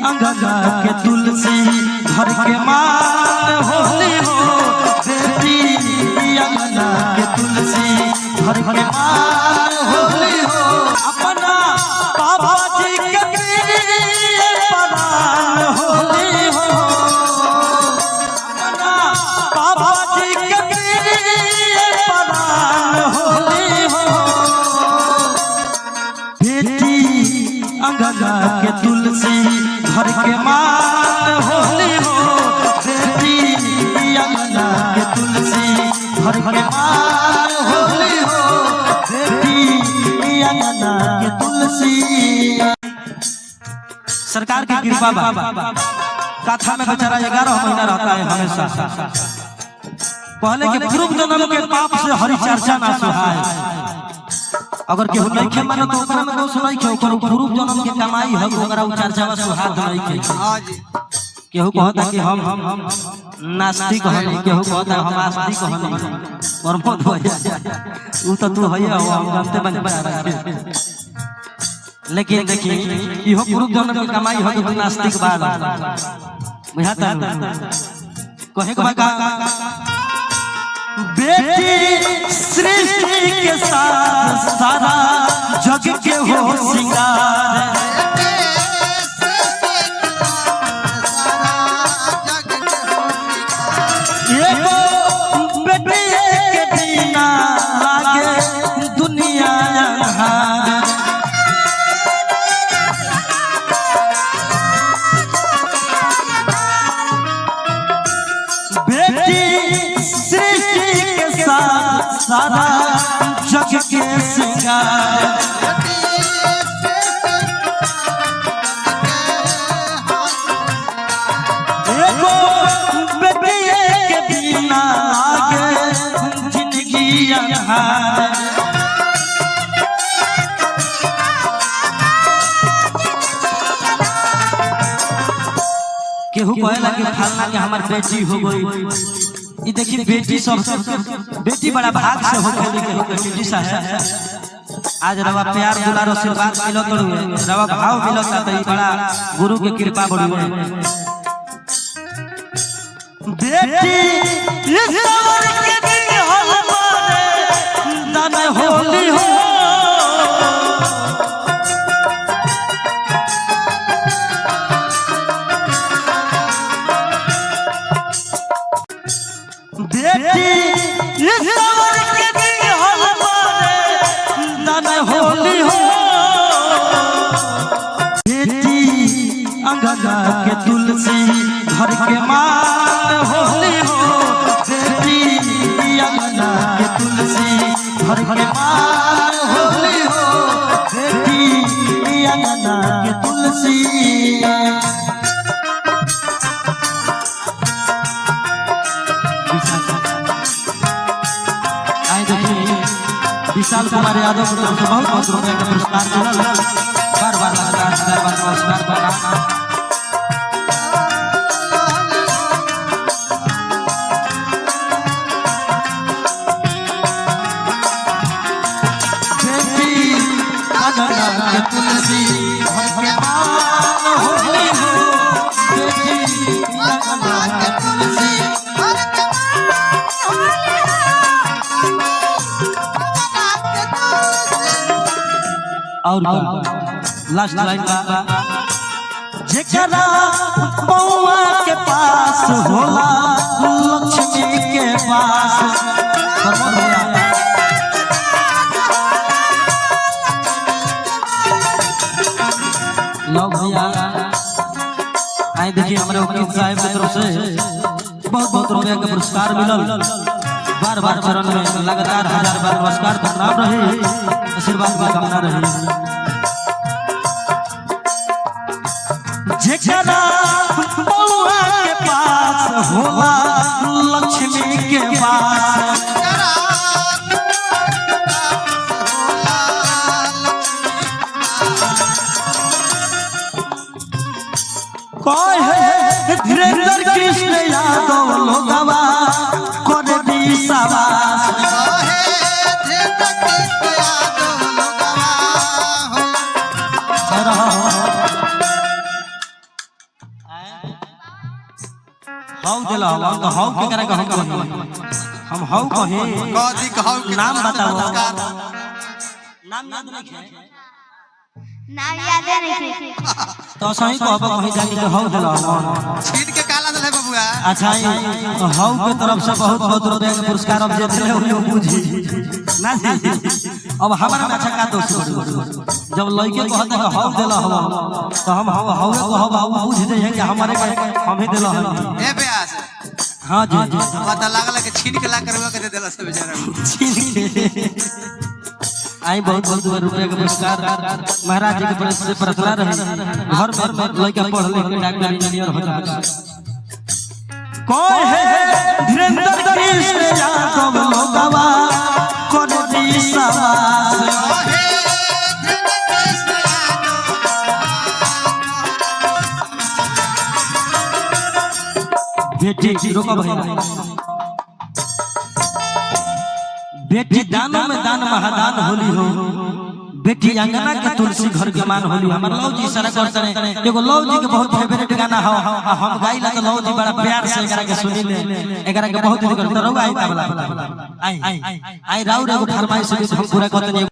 अंगना के तुलसी घर के मान होली हो बेटी अंगना के तुलसी घर के मान होली हो अपना बाबा जी के प्रिय परान होली हो अपना बाबा जी के प्रिय परान होली हो बेटी अंगना के तुलसी घर के मान होली हो बेटी अंगना के तुलसी घर के मान होली हो बेटी अंगना के तुलसी। सरकार की कृपा कथा में बेचारा 11 महीना रहता है हमेशा। पहले के पूर्व जन्म के पाप से हरि चर्चा ना सुहाए। अगर केहू नहीं खे माने तो ओकरा में दोष नहीं खे ओकर पूर्व जन्म के कमाई है ओकरा चर्चा में सुहाग नहीं खे। केहू कहता कि हम नास्तिक हनी केहू कहता हम आस्तिक हनी प्रमोद भैया उ तो तू भैया हो हम जानते बन लेकिन देखिए इहो पूर्व जन्म के कमाई है तो नास्तिक बात बुझाता कहे का बेटी सृष्टि के साथ सारा जग के हो सिंगार बेटी के बिना लागे दुनिया बेटी सृष्टि के साथ सारा जग के सिंगार एगो बेटी के बिना लागे जिंदगी अन्हार केहू कहेला कि फलना के हमार बेटी हो गई। ये देखिए बेटी सब बेटी बड़ा भाग से हो गई बेटी सा है। आज रवा प्यार दुलार आशीर्वाद मिलो तो रवा भाव मिलो तो बड़ा गुरु की कृपा बड़ी है। बेटी ईश्वर के दिन हमारे नन होली हो बेटी ईश्वर के दिन हमारे नन होली हो बेटी अंगना के तुलसी घर के मान होली हो बेटी अंगना के तुलसी घर के मान होली हो बेटी अंगना के तुलसी। विशाल कुमार यादव की तरफ से बहुत बहुत रुपए का पुरस्कार मिला। बार बार नमस्कार बना बेटी अंगना के तुलसी घर के मान होली हो बेटी अंगना के तुलसी और लास्ट लाइन का जेकरा बउआ के पास होला लक्ष्मी के पास लो भैया आए देखिए हमारे वकील साहब की तरफ से बहुत बहुत रुपया का पुरस्कार मिलल। बार बार चरण में लगातार 1000 बार नमस्कार प्रणाम रहे आशीर्वाद की कामना रही। जेकरा बउआ के पास होला लक्ष्मी के पास कहे धीरेन्द्र कृष्ण यादव लोगवा कर दी सवास हाउ देला हम तो हाउ के करा हम हाउ कहे कथी कहौ नाम बताओ नाम याद नहीं नाम याद नहीं तो सही कहब कहीं जाके के हाउ देला छीन के काला दले बबुआ अच्छा हाउ के तरफ से बहुत बहुत रुपए के पुरस्कार अब जे दिले हो बुझी ना जी अब हमारा में अच्छा का दोस्त जब लइके कहत है हाउ देला हो तो हम हाउ कहब बुझ दे है कि हमारे हम ही देला हो ए ब्यास हां जी पता लागल कि छीन के ला करवा के दे देला सब बेचारा छीन के आई बहुत बहुत रुपए के पुरस्कार महाराज जी के से प्रार्थना रहे घर में लइका पढ़ ले के डॉक्टर इंजीनियर हो जाए कोई है धीरेन्द्र कृष्ण यादव लोगवा कोन दी सवास बेटी रोका भैया बेटी दानों में दान महादान होली हो बेटी अंगना के तुलसी घर के मान होली हमर लव जी सारा करते हैं एगो लव जी के बहुत फेवरेट गाना हो हम गाइला तो लव जी बड़ा प्यार से एकरा के सुनी ले एकरा के बहुत करते रहो आई तबला आई राउर एगो फरमाइश हम पूरा करते